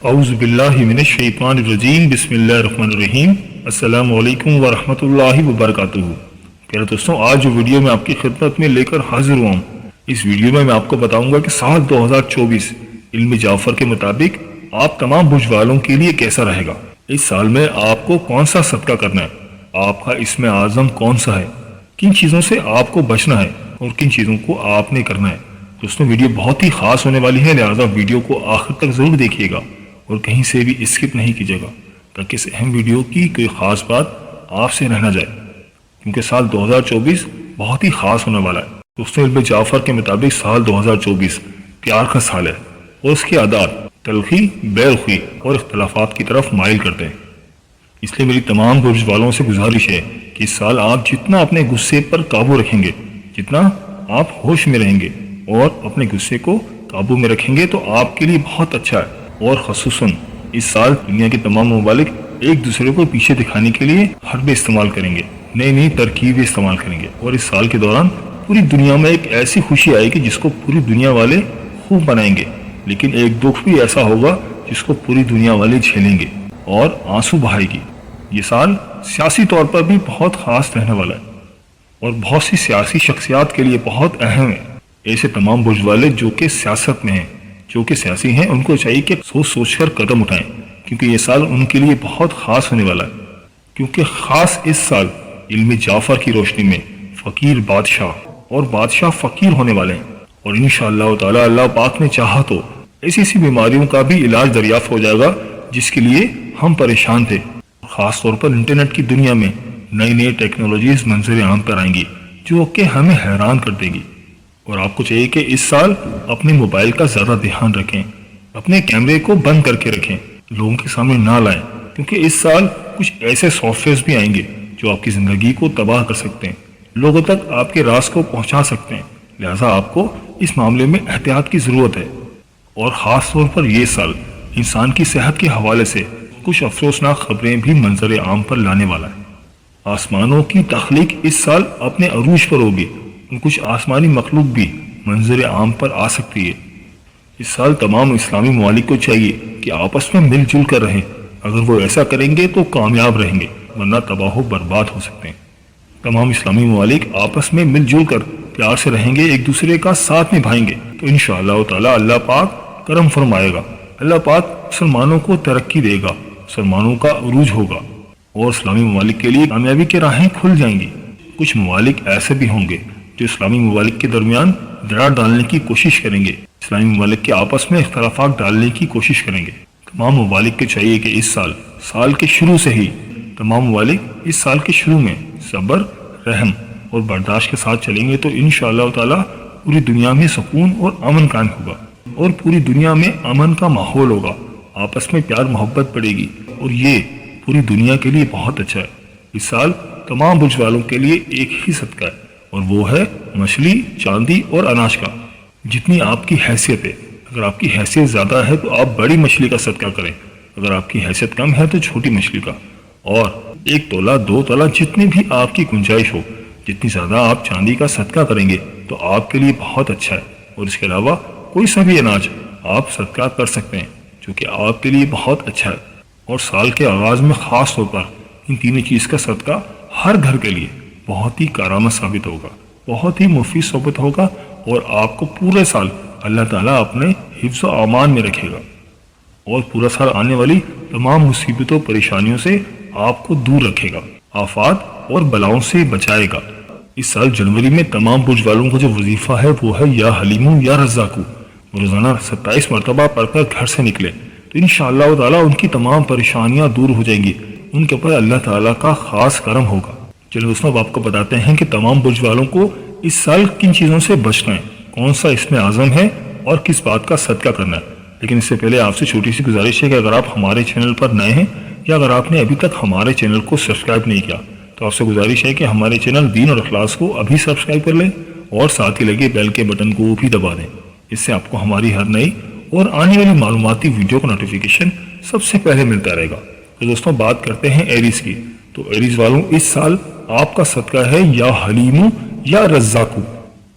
اعوذ باللہ من الشیطان الرجیم بسم اللہ الرحمن الرحیم السلام علیکم ورحمۃ اللہ وبرکاتہ۔ پیارے دوستوں، آج جو ویڈیو میں آپ کی خدمت میں لے کر حاضر ہوا ہوں، اس ویڈیو میں آپ کو بتاؤں گا کہ سال 2024 علم جعفر کے مطابق آپ تمام برج والوں کے لیے کیسا رہے گا۔ اس سال میں آپ کو کون سا صدقہ کرنا ہے، آپ کا اسم اعظم کون سا ہے، کن چیزوں سے آپ کو بچنا ہے اور کن چیزوں کو آپ نے کرنا ہے۔ دوستوں، ویڈیو بہت ہی خاص ہونے والی ہے، لہٰذا ویڈیو کو آخر تک ضرور دیکھیے گا اور کہیں سے بھی اسکپ نہیں کیجیے گا تاکہ اس اہم ویڈیو کی کوئی خاص بات آپ سے رہ نہ جائے، کیونکہ سال 2024 بہت ہی خاص ہونے والا ہے۔ دوستوں، علم جعفر کے مطابق سال 2024 پیار کا سال ہے اور اس کے اعداد تلخی، بیرخی اور اختلافات کی طرف مائل کرتے ہیں۔ اس لیے میری تمام برج والوں سے گزارش ہے کہ اس سال آپ جتنا اپنے غصے پر قابو رکھیں گے، جتنا آپ ہوش میں رہیں گے اور اپنے غصے کو قابو میں رکھیں گے تو آپ کے لیے بہت اچھا ہے۔ اور خصوصاً اس سال دنیا کے تمام ممالک ایک دوسرے کو پیچھے دکھانے کے لیے حربیں استعمال کریں گے، نئی نئی ترکیبیں استعمال کریں گے، اور اس سال کے دوران پوری دنیا میں ایک ایسی خوشی آئے گی جس کو پوری دنیا والے خوب منائیں گے، لیکن ایک دکھ بھی ایسا ہوگا جس کو پوری دنیا والے جھیلیں گے اور آنسو بہائے گی۔ یہ سال سیاسی طور پر بھی بہت خاص رہنے والا ہے اور بہت سی سیاسی شخصیات کے لیے بہت اہم ہے۔ ایسے تمام برج والے جو کہ سیاست میں ہیں، جو کہ سیاسی ہیں، ان کو چاہیے کہ سوچ سوچ کر قدم اٹھائیں، کیونکہ یہ سال ان کے لیے بہت خاص ہونے والا ہے۔ کیونکہ خاص اس سال علم جعفر کی روشنی میں فقیر بادشاہ اور بادشاہ فقیر ہونے والے ہیں، اور انشاءاللہ تعالی اللہ پاک نے چاہا تو ایسی بیماریوں کا بھی علاج دریافت ہو جائے گا جس کے لیے ہم پریشان تھے۔ خاص طور پر انٹرنیٹ کی دنیا میں نئی نئی ٹیکنالوجیز منظر عام پر آئیں گی جو کہ ہمیں حیران کر دے گی، اور آپ کو چاہیے کہ اس سال اپنے موبائل کا زیادہ دھیان رکھیں، اپنے کیمرے کو بند کر کے رکھیں، لوگوں کے سامنے نہ لائیں، کیونکہ اس سال کچھ ایسے سافٹ ویئرز بھی آئیں گے جو آپ کی زندگی کو تباہ کر سکتے ہیں، لوگوں تک آپ کے راز کو پہنچا سکتے ہیں۔ لہٰذا آپ کو اس معاملے میں احتیاط کی ضرورت ہے۔ اور خاص طور پر یہ سال انسان کی صحت کے حوالے سے کچھ افسوسناک خبریں بھی منظر عام پر لانے والا ہے۔ آسمانوں کی تخلیق اس سال اپنے عروج پر ہوگی، کچھ آسمانی مخلوق بھی منظر عام پر آ سکتی ہے۔ اس سال تمام اسلامی ممالک کو چاہیے کہ آپس میں مل جل کر رہیں، اگر وہ ایسا کریں گے تو کامیاب رہیں گے، ورنہ تباہ و برباد ہو سکتے ہیں۔ تمام اسلامی ممالک آپس میں مل جل کر پیار سے رہیں گے، ایک دوسرے کا ساتھ نبھائیں گے تو انشاءاللہ تعالی اللہ پاک کرم فرمائے گا، اللہ پاک مسلمانوں کو ترقی دے گا، مسلمانوں کا عروج ہوگا اور اسلامی ممالک کے لیے کامیابی کی راہیں کھل جائیں گی۔ کچھ ممالک ایسے بھی ہوں گے جو اسلامی ممالک کے درمیان دراڑ ڈالنے کی کوشش کریں گے، اسلامی ممالک کے آپس میں اختلافات ڈالنے کی کوشش کریں گے۔ تمام ممالک کو چاہیے کہ اس سال کے شروع سے ہی تمام ممالک اس سال کے شروع میں صبر، رحم اور برداشت کے ساتھ چلیں گے تو انشاءاللہ تعالی پوری دنیا میں سکون اور امن قائم ہوگا، اور پوری دنیا میں امن کا ماحول ہوگا، آپس میں پیار محبت بڑھے گی، اور یہ پوری دنیا کے لیے بہت اچھا ہے۔ اس سال تمام برج والوں کے لیے ایک ہی صدقہ ہے، اور وہ ہے مچھلی، چاندی اور اناج کا، جتنی آپ کی حیثیت ہے۔ اگر آپ کی حیثیت زیادہ ہے تو آپ بڑی مچھلی کا صدقہ کریں، اگر آپ کی حیثیت کم ہے تو چھوٹی مچھلی کا، اور 1 تولہ 2 تولہ جتنی بھی آپ کی گنجائش ہو، جتنی زیادہ آپ چاندی کا صدقہ کریں گے تو آپ کے لیے بہت اچھا ہے۔ اور اس کے علاوہ کوئی سا بھی اناج آپ صدقہ کر سکتے ہیں جو کہ آپ کے لیے بہت اچھا ہے۔ اور سال کے آغاز میں خاص طور پر ان تینوں چیز کا صدقہ ہر گھر کے لیے بہت ہی کارآمد ثابت ہوگا، بہت ہی مفید ثابت ہوگا، اور آپ کو پورے سال اللہ تعالیٰ اپنے حفظ و امان میں رکھے گا، اور پورا سال آنے والی تمام مصیبتوں پریشانیوں سے آپ کو دور رکھے گا، آفات اور بلاؤں سے بچائے گا۔ اس سال جنوری میں تمام برج والوں کا جو وظیفہ ہے وہ ہے یا حلیمو یا رزاقو، روزانہ 27 مرتبہ پڑھ کر گھر سے نکلے تو انشاءاللہ تعالیٰ ان کی تمام پریشانیاں دور ہو جائیں گی، ان کے اوپر اللہ تعالیٰ کا خاص کرم ہوگا۔ چلو دوستوں، اب آپ کو بتاتے ہیں کہ تمام برج والوں کو اس سال کن چیزوں سے بچنا ہے، کون سا اسم اعظم ہے اور کس بات کا صدقہ کرنا ہے۔ لیکن اس سے پہلے آپ سے چھوٹی سی گزارش ہے کہ اگر آپ ہمارے چینل پر نئے ہیں یا اگر آپ نے ابھی تک ہمارے چینل کو سبسکرائب نہیں کیا تو آپ سے گزارش ہے کہ ہمارے چینل دین اور اخلاص کو ابھی سبسکرائب کر لیں اور ساتھ ہی لگے بیل کے بٹن کو بھی دبا دیں، اس سے آپ کو ہماری ہر نئی اور آنے والی معلوماتی ویڈیو کا نوٹیفیکیشن سب سے پہلے ملتا رہے گا۔ تو دوستوں، بات کرتے ہیں ایریز کی۔ تو ایریز والوں، اس سال آپ کا صدقہ ہے یا حلیمو یا رزاقو۔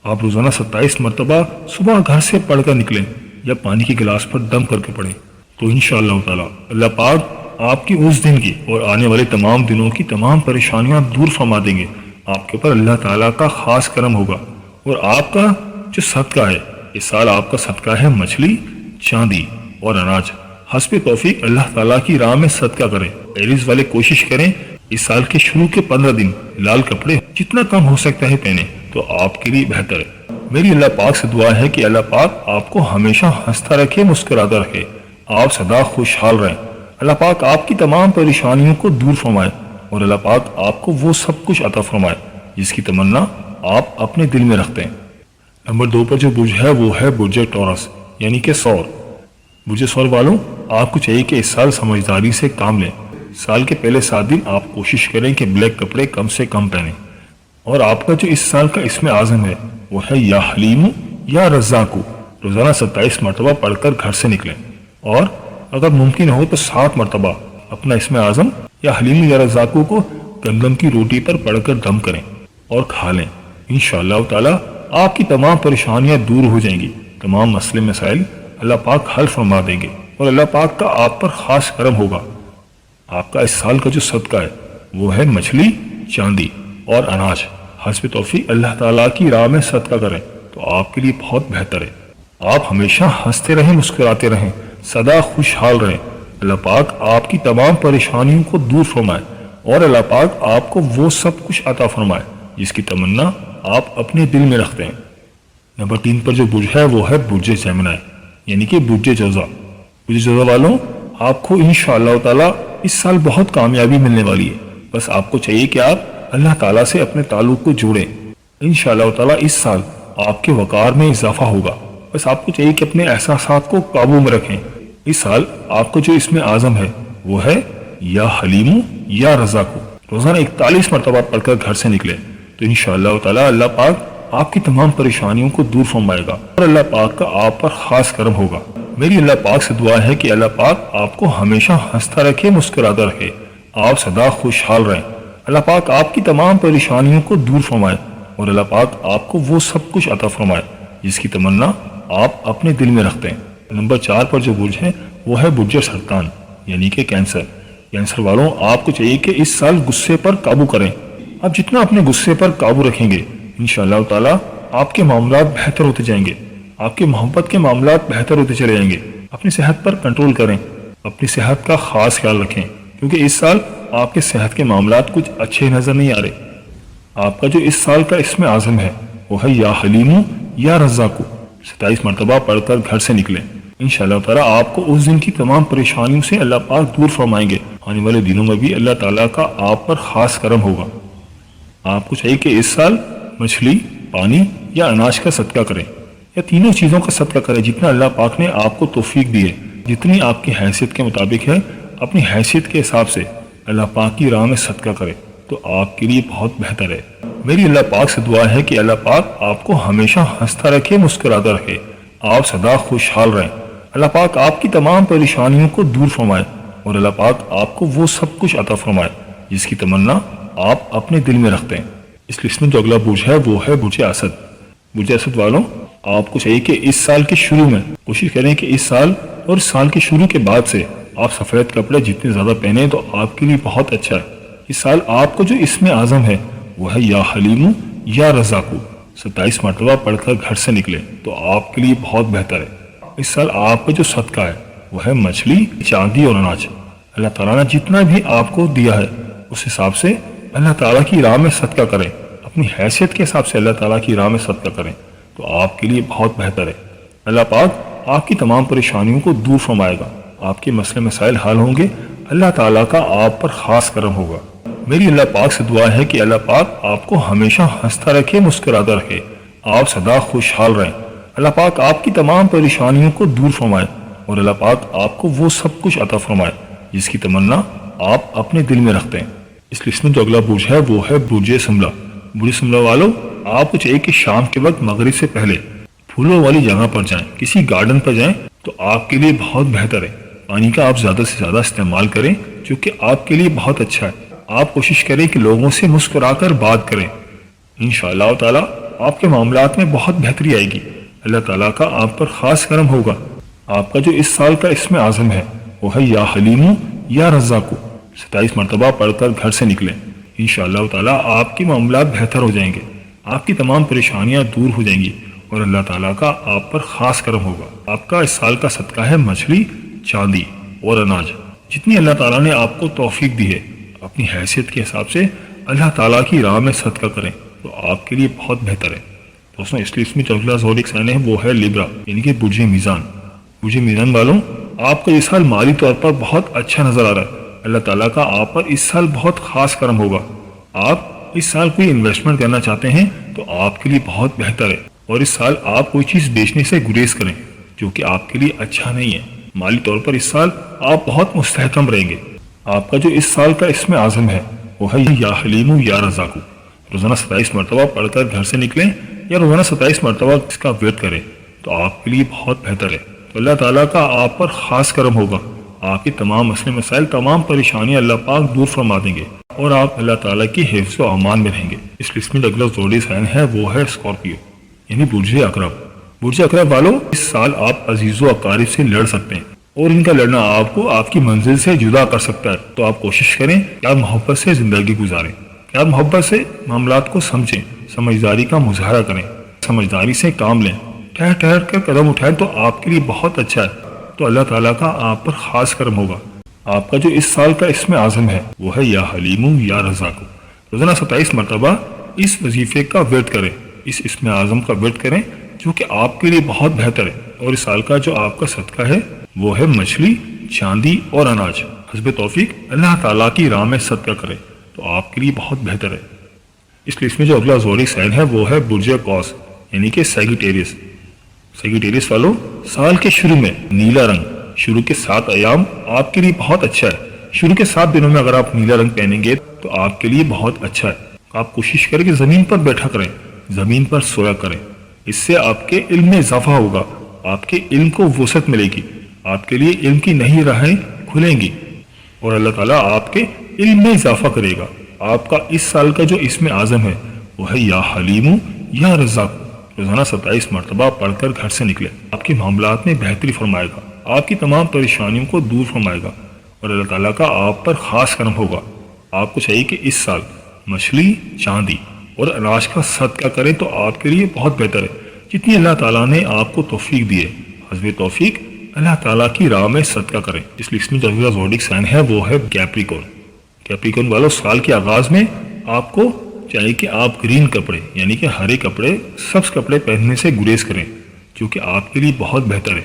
آپ روزانہ 27 مرتبہ صبح گھر سے پڑھ کر نکلیں یا پانی کے گلاس پر دم کر کے پڑھیں تو انشاءاللہ تعالی اللہ پاک آپ کی اس دن کی اور آنے والے تمام دنوں کی تمام پریشانیاں دور فرما دیں گے۔ آپ کے اوپر اللہ تعالیٰ کا خاص کرم ہوگا، اور آپ کا جو صدقہ ہے، اس سال آپ کا صدقہ ہے مچھلی، چاندی اور اناج۔ حسب توفیق اللہ تعالیٰ کی راہ میں صدقہ کریں۔ لیڈیز والے کوشش کریں اس سال کے شروع کے 15 دن لال کپڑے جتنا کم ہو سکتا ہے پہنے تو آپ کے لیے بہتر ہے۔ میری اللہ پاک سے دعا ہے کہ اللہ پاک آپ کو ہمیشہ ہنستا رکھے، مسکراتا رکھے، آپ سدا خوشحال رہیں۔ اللہ پاک آپ کی تمام پریشانیوں کو دور فرمائے، اور اللہ پاک آپ کو وہ سب کچھ عطا فرمائے جس کی تمنا آپ اپنے دل میں رکھتے ہیں۔ نمبر 2 پر جو برج ہے وہ ہے برج ٹورس یعنی کہ سور۔ برج سور والوں، آپ کو چاہیے کہ اس سال سمجھداری سے کام لیں۔ سال کے پہلے 7 دن آپ کوشش کریں کہ بلیک کپڑے کم سے کم پہنیں، اور آپ کا جو اس سال کا اسم اعظم ہے وہ ہے یا حلیم یا رزاق۔ روزانہ 27 مرتبہ پڑھ کر گھر سے نکلیں، اور اگر ممکن ہو تو 7 مرتبہ اپنا اسم اعظم یا حلیم یا رزاق کو گندم کی روٹی پر پڑھ کر دم کریں اور کھا لیں۔ انشاءاللہ تعالی آپ کی تمام پریشانیاں دور ہو جائیں گی، تمام مسئلے مسائل اللہ پاک حل فرما دیں گے، اور اللہ پاک کا آپ پر خاص کرم ہوگا۔ آپ کا اس سال کا جو صدقہ ہے وہ ہے مچھلی، چاندی اور اناج۔ حسب توفیق اللہ تعالیٰ کی راہ میں صدقہ کریں تو آپ کے لیے بہت بہتر ہے۔ آپ ہمیشہ ہنستے رہیں، مسکراتے رہیں، سدا خوشحال رہیں۔ اللہ پاک آپ کی تمام پریشانیوں کو دور فرمائے، اور اللہ پاک آپ کو وہ سب کچھ عطا فرمائے جس کی تمنا آپ اپنے دل میں رکھتے ہیں۔ نمبر 3 پر جو برج ہے وہ ہے برج جیمنی یعنی کہ برج جوزا۔ برج جوزا والوں، آپ کو انشاءاللہ تعالی اس سال بہت کامیابی ملنے والی ہے۔ بس آپ کو چاہیے کہ آپ اللہ تعالیٰ سے اپنے تعلق کو جوڑیں۔ انشاءاللہ تعالی اس سال آپ کے وقار میں اضافہ ہوگا۔ بس آپ کو چاہیے کہ اپنے احساسات کو قابو میں رکھیں۔ اس سال آپ کو جو اسم اعظم ہے وہ ہے یا حلیم یا رزاق۔ روزانہ 41 مرتبہ پڑھ کر گھر سے نکلے تو انشاءاللہ تعالی اللہ پاک آپ کی تمام پریشانیوں کو دور فرمائے گا، اور اللہ پاک کا آپ پر خاص کرم ہوگا۔ میری اللہ پاک سے دعا ہے کہ اللہ پاک آپ کو ہمیشہ ہنستا رکھے، مسکراتا رکھے، آپ سدا خوشحال رہیں۔ اللہ پاک آپ کی تمام پریشانیوں کو دور فرمائے، اور اللہ پاک آپ کو وہ سب کچھ عطا فرمائے جس کی تمنا آپ اپنے دل میں رکھتے ہیں۔ نمبر 4 پر جو برج ہے وہ ہے برج سرطان یعنی کہ کینسر۔ کینسر والوں، آپ کو چاہیے کہ اس سال غصے پر قابو کریں۔ آپ جتنا اپنے غصے پر قابو رکھیں گے انشاءاللہ تعالی آپ کے معاملات بہتر ہوتے جائیں گے، آپ کے محبت کے معاملات بہتر ہوتے چلے جائیں گے۔ اپنی صحت پر کنٹرول کریں، اپنی صحت کا خاص خیال رکھیں، کیونکہ اس سال آپ کے صحت کے معاملات کچھ اچھے نظر نہیں آ رہے۔ آپ کا جو اس سال کا اسم اعظم ہے وہ ہے یا حلیم یا رزاق۔ 27 مرتبہ پڑھ کر گھر سے نکلیں۔ انشاءاللہ تعالیٰ آپ کو اس دن کی تمام پریشانیوں سے اللہ پاک دور فرمائیں گے۔ آنے والے دنوں میں بھی اللہ تعالیٰ کا آپ پر خاص کرم ہوگا۔ آپ کو چاہیے کہ اس سال مچھلی، پانی یا اناج کا صدقہ کریں، یا تینوں چیزوں کا صدقہ کریں جتنا اللہ پاک نے آپ کو توفیق دی ہے، جتنی آپ کی حیثیت کے مطابق ہے۔ اپنی حیثیت کے حساب سے اللہ پاک کی راہ میں صدقہ کریں تو آپ کے لیے بہت بہتر ہے۔ میری اللہ پاک سے دعا ہے کہ اللہ پاک آپ کو ہمیشہ ہنستا رکھے، مسکراتا رکھے، آپ سدا خوشحال رہیں۔ اللہ پاک آپ کی تمام پریشانیوں کو دور فرمائے، اور اللہ پاک آپ کو وہ سب کچھ عطا فرمائے جس کی تمنا آپ اپنے دل میں رکھتے ہیں۔ اس لسٹ میں جو اگلا برج ہے وہ ہے برج اسد۔ برج اسد والوں، آپ کو چاہیے کہ اس سال کے شروع میں کوشش کریں کہ اس سال اور اس سال کے شروع کے بعد سے آپ سفید کپڑے جتنے زیادہ پہنیں تو آپ کے لیے بہت اچھا ہے۔ اس سال آپ کو جو اسم اعظم ہے وہ ہے یا حلیم یا رزاق۔ 27 مرتبہ پڑھ کر گھر سے نکلے تو آپ کے لیے بہت بہتر ہے۔ اس سال آپ کا جو صدقہ ہے وہ ہے مچھلی، چاندی اور اناج۔ اللہ تعالیٰ نے جتنا بھی آپ کو دیا ہے اس حساب سے اللہ تعالیٰ کی راہ میں صدقہ کریں، اپنی حیثیت کے حساب سے اللہ تعالیٰ کی راہ میں صدقہ کریں تو آپ کے لیے بہت بہتر ہے۔ اللہ پاک آپ کی تمام پریشانیوں کو دور فرمائے گا، آپ کے مسئلے مسائل حل ہوں گے، اللہ تعالیٰ کا آپ پر خاص کرم ہوگا۔ میری اللہ پاک سے دعا ہے کہ اللہ پاک آپ کو ہمیشہ ہنستا رکھے، مسکراتا رکھے، آپ سدا خوشحال رہیں۔ اللہ پاک آپ کی تمام پریشانیوں کو دور فرمائے، اور اللہ پاک آپ کو وہ سب کچھ عطا فرمائے جس کی تمنا آپ اپنے دل میں رکھتے ہیں۔ اس لسٹ میں جو اگلا برج ہے وہ ہے برج سملہ۔ برج سملہ والوں، آپ کو چاہیے کہ شام کے وقت مغرب سے پہلے پھولوں والی جگہ پر جائیں، کسی گارڈن پر جائیں تو آپ کے لیے بہت بہتر ہے۔ پانی کا آپ زیادہ سے زیادہ استعمال کریں جو کہ آپ کے لیے بہت اچھا ہے۔ آپ کوشش کریں کہ لوگوں سے مسکرا کر بات کریں، انشاءاللہ تعالیٰ آپ کے معاملات میں بہت بہتری آئے گی، اللہ تعالیٰ کا آپ پر خاص کرم ہوگا۔ آپ کا جو اس سال کا اسم اعظم ہے وہ ہے یا حلیم یا رزاق، 27 مرتبہ پڑھ کر گھر سے نکلیں، انشاءاللہ تعالیٰ آپ کے معاملات بہتر ہو جائیں گے، آپ کی تمام پریشانیاں دور ہو جائیں گی اور اللہ تعالیٰ کا آپ پر خاص کرم ہوگا۔ آپ کا اس سال کا صدقہ ہے مچھلی، چاندی اور اناج۔ جتنی اللہ تعالیٰ نے آپ کو توفیق دی ہے اپنی حیثیت کے حساب سے اللہ تعالیٰ کی راہ میں صدقہ کریں تو آپ کے لیے بہت بہتر ہے۔ دوستوں اس لیے اس میں جو اگلا زوڈک سائن ہے وہ ہے لیبرا یعنی کہ برج میزان۔ برج میزان والوں، آپ کا یہ سال مالی طور پر بہت اچھا نظر آ رہا ہے۔ اللہ تعالیٰ کا آپ پر اس سال بہت خاص کرم ہوگا۔ آپ اس سال کوئی انویسٹمنٹ کرنا چاہتے ہیں تو آپ کے لیے بہت بہتر ہے، اور اس سال آپ کوئی چیز بیچنے سے گریز کریں جو کہ آپ کے لیے اچھا نہیں ہے۔ مالی طور پر اس سال آپ بہت مستحکم رہیں گے۔ آپ کا جو اس سال کا اسم اعظم ہے وہ ہے یا حلیم یا رزاق۔ روزانہ 27 مرتبہ پڑھ کر گھر سے نکلیں یا روزانہ 27 مرتبہ اس کا ورد کریں تو آپ کے لیے بہت بہتر ہے۔ تو اللہ تعالیٰ کا آپ پر خاص کرم ہوگا، آپ کی تمام مسئلے مسائل، تمام پریشانیاں اللہ پاک دور فرما دیں گے اور آپ اللہ تعالیٰ کی حفظ و امان میں رہیں گے۔ اس لسٹ میں اگلا زوڈک سائن ہے وہ ہے اسکارپیو یعنی برج عقرب۔ برج عقرب والوں، اس سال آپ عزیز و اقارب سے لڑ سکتے ہیں اور ان کا لڑنا آپ کو آپ کی منزل سے جدا کر سکتا ہے، تو آپ کوشش کریں کہ آپ محبت سے زندگی گزاریں، کہ آپ محبت سے معاملات کو سمجھیں، سمجھداری کا مظاہرہ کریں، سمجھداری سے کام لیں، ٹھہر ٹھہر کر قدم اٹھائیں تو آپ کے لیے بہت اچھا ہے۔ تو اللہ تعالیٰ کا آپ پر خاص کرم ہوگا۔ آپ کا جو اس سال کا اسم اعظم ہے وہ ہے یا حلیم یا رزاق۔ روزانہ 27 مرتبہ اس وظیفے کا ورد کریں، اس اسم اعظم کا ورد کریں جو کہ آپ کے لیے بہت بہتر ہے، اور اس سال کا جو آپ کا صدقہ ہے وہ ہے مچھلی، چاندی اور اناج۔ حسب توفیق اللہ تعالیٰ کی راہ میں صدقہ کریں تو آپ کے لیے بہت بہتر ہے۔ اس لسٹ میں جو اگلا زوڈک سائن ہے وہ ہے برج قوس یعنی کہ سیگیٹیریس۔ سیگیٹیریس والوں، سال کے شروع میں نیلا رنگ، شروع کے 7 ایام آپ کے لیے بہت اچھا ہے۔ شروع کے 7 دنوں میں اگر آپ نیلا رنگ پہنیں گے تو آپ کے لیے بہت اچھا ہے۔ آپ کوشش کریں کہ زمین پر بیٹھا کریں، زمین پر سویا کریں، اس سے آپ کے علم میں اضافہ ہوگا، آپ کے علم کو وسعت ملے گی، آپ کے لیے علم کی نئی راہیں کھلیں گی اور اللہ تعالیٰ آپ کے علم میں اضافہ کرے گا۔ آپ کا اس سال کا جو اسم اعظم ہے وہ ہے یا حلیم یا رزاق۔ روزانہ 27 مرتبہ پڑھ کر گھر سے نکلے، آپ کے معاملات میں بہتری فرمائے گا، آپ کی تمام پریشانیوں کو دور فرمائے گا اور اللہ تعالیٰ کا آپ پر خاص کرم ہوگا۔ آپ کو چاہیے کہ اس سال مچھلی، چاندی اور اناج کا صدقہ کریں تو آپ کے لیے بہت بہتر ہے۔ جتنی اللہ تعالیٰ نے آپ کو توفیق دی ہے حسب توفیق اللہ تعالیٰ کی راہ میں صدقہ کریں۔ اس لسٹ میں جو اگلا زوڈک سائن ہے وہ ہے کیپریکون۔ کیپریکون والوں، سال کے آغاز میں آپ کو چاہیے کہ آپ گرین کپڑے یعنی کہ ہرے کپڑے، سبز کپڑے پہننے سے گریز کریں جو کہ آپ کے لیے بہت بہتر ہے،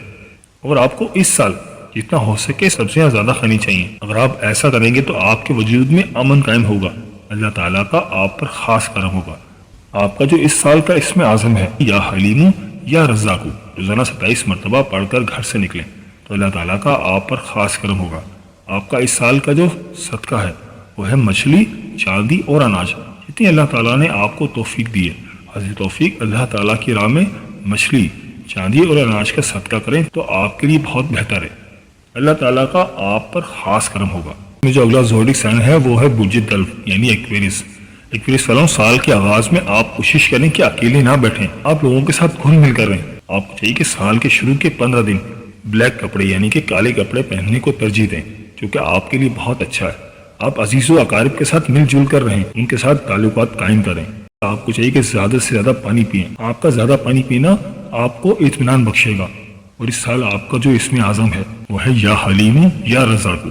اور آپ کو اس سال جتنا ہو سکے سبزیاں زیادہ کھانی چاہیے۔ اگر آپ ایسا کریں گے تو آپ کے وجود میں امن قائم ہوگا، اللہ تعالیٰ کا آپ پر خاص کرم ہوگا۔ آپ کا جو اس سال کا اسم اعظم ہے یا حلیم یا رزاق، روزانہ 27 مرتبہ پڑھ کر گھر سے نکلیں تو اللہ تعالیٰ کا آپ پر خاص کرم ہوگا۔ آپ کا اس سال کا جو صدقہ ہے وہ ہے مچھلی، چاندی اور اناج۔ جتنی اللہ تعالیٰ نے آپ کو توفیق دی ہے حسب توفیق اللہ تعالیٰ کی راہ میں مچھلی، چاندی اور اناج کا صدقہ کریں تو آپ کے لیے بہت بہتر ہے، اللہ تعالیٰ کا آپ پر خاص کرم ہوگا۔ جو اگلا زوڈک سائن ہے وہ ہے برج دلو یعنی ایکویریس۔ ایکویریس والوں، سال کے آغاز میں آپ کوشش کریں کہ اکیلے نہ بیٹھیں، آپ لوگوں کے ساتھ گھل مل کر رہیں۔ آپ کو چاہیے کہ سال کے شروع کے 15 دن بلیک کپڑے یعنی کہ کالے کپڑے پہننے کو ترجیح دیں جو کہ آپ کے لیے بہت اچھا ہے۔ آپ عزیز و اقارب کے ساتھ مل جل کر رہیں، ان کے ساتھ تعلقات قائم کریں۔ آپ کو چاہیے کہ زیادہ سے زیادہ پانی پئیں، آپ کا زیادہ پانی پینا آپ کو اطمینان بخشے گا۔ اور اس سال آپ کا جو اسم اعظم ہے وہ ہے یا حلیم یا رزاق۔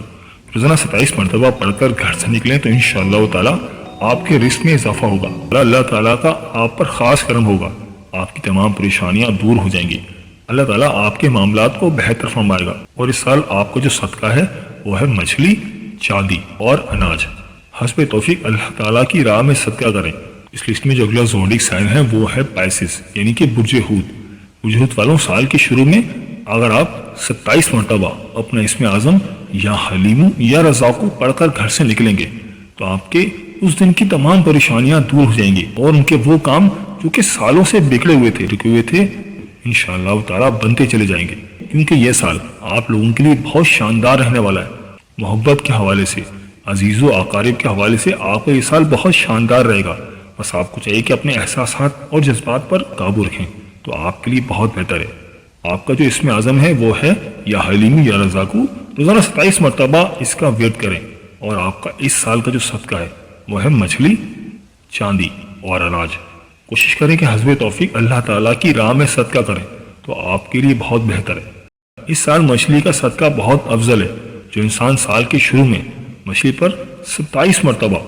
روزانہ 27 مرتبہ پڑھ کر گھر سے نکلیں تو انشاءاللہ تعالیٰ آپ کے رزق میں اضافہ ہوگا، اللہ تعالیٰ کا آپ پر خاص کرم ہوگا، آپ کی تمام پریشانیاں دور ہو جائیں گی، اللہ تعالیٰ آپ کے معاملات کو بہتر فرمائے گا۔ اور اس سال آپ کا جو صدقہ ہے وہ ہے مچھلی، چاندی اور اناج۔ حسب توفیق اللہ تعالیٰ کی راہ میں صدقہ کریں۔ اس لسٹ میں جو اگلا زوڈک سائن ہے وہ ہے پائسس یعنی کہ برج ہود۔ برج ہود والوں، سال کے شروع میں اگر آپ 27 مرتبہ اپنا اسم اعظم یا حلیم یا رزاق پڑھ کر گھر سے نکلیں گے تو آپ کے اس دن کی تمام پریشانیاں دور ہو جائیں گی اور ان کے وہ کام جو کہ سالوں سے بگڑے ہوئے تھے، رکے ہوئے تھے، انشاءاللہ تعالیٰ بنتے چلے جائیں گے، کیونکہ یہ سال آپ لوگوں کے لیے بہت شاندار رہنے والا ہے۔ محبت کے حوالے سے، عزیز و اقارب کے حوالے سے آپ کا یہ سال بہت شاندار رہے گا۔ بس آپ کو چاہیے کہ اپنے احساسات اور جذبات پر قابو رکھیں تو آپ کے لیے بہت بہتر ہے۔ آپ کا جو اسم اعظم ہے وہ ہے یا حلیم یا رزاق، روزانہ 27 مرتبہ اس کا ورد کریں۔ اور آپ کا اس سال کا جو صدقہ ہے وہ ہے مچھلی، چاندی اور اناج۔ کوشش کریں کہ حسب توفیق اللہ تعالیٰ کی راہ میں صدقہ کریں تو آپ کے لیے بہت بہتر ہے۔ اس سال مچھلی کا صدقہ بہت افضل ہے۔ جو انسان سال کے شروع میں مچھلی پر 27 مرتبہ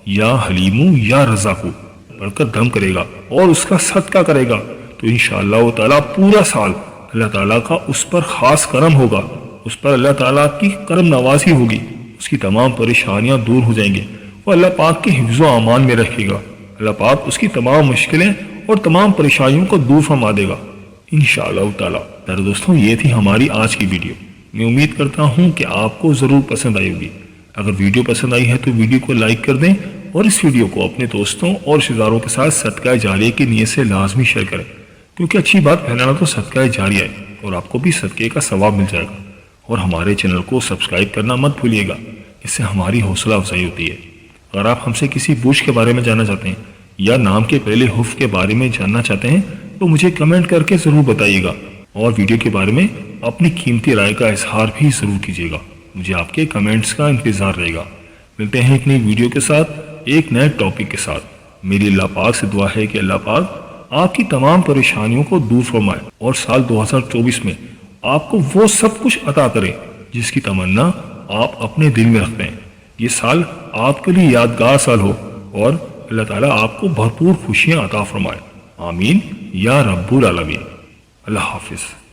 یا حلیمو یا رزاقو پڑھ کر دم کرے گا اور اس کا صدقہ کرے گا تو انشاءاللہ تعالیٰ پورا سال اللہ تعالیٰ کا اس پر خاص کرم ہوگا، اس پر اللہ تعالیٰ کی کرم نوازی ہوگی، اس کی تمام پریشانیاں دور ہو جائیں گے، وہ اللہ پاک کے حفظ و امان میں رکھے گا، اللہ پاک اس کی تمام مشکلیں اور تمام پریشانیوں کو دور فرما دے گا انشاءاللہ تعالیٰ۔ پیارے دوستوں، یہ تھی ہماری آج کی ویڈیو۔ میں امید کرتا ہوں کہ آپ کو ضرور پسند آئی ہوگی۔ اگر ویڈیو پسند آئی ہے تو ویڈیو کو لائک کر دیں اور اس ویڈیو کو اپنے دوستوں اور رشتہ داروں کے ساتھ صدقہ جاریہ کی نیت سے لازمی شیئر کریں، کیونکہ اچھی بات پھیلانا تو صدقہ جاریہ ہے اور آپ کو بھی صدقے کا ثواب مل جائے گا۔ اور ہمارے چینل کو سبسکرائب کرنا مت بھولیے گا، اس سے ہماری حوصلہ افزائی ہوتی ہے۔ اگر آپ ہم سے کسی برج کے بارے میں جاننا چاہتے ہیں یا نام کے پہلے حرف کے بارے میں جاننا چاہتے ہیں تو مجھے کمنٹ کر کے ضرور بتائیے گا، اور ویڈیو کے بارے میں اپنی قیمتی رائے کا اظہار بھی ضرور کیجیے گا۔ مجھے آپ کے کمنٹس کا انتظار رہے گا۔ ملتے ہیں ایک نئی ویڈیو کے ساتھ، ایک نئے ٹاپک کے ساتھ۔ میری اللہ پاک سے دعا ہے کہ اللہ پاک آپ کی تمام پریشانیوں کو دور فرمائے اور سال 2024 میں آپ کو وہ سب کچھ عطا کرے جس کی تمنا آپ اپنے دل میں رکھتے ہیں۔ یہ سال آپ کے لیے یادگار سال ہو اور اللہ تعالیٰ آپ کو بھرپور خوشیاں عطا فرمائے، آمین یا رب العالمین۔ اللہ حافظ۔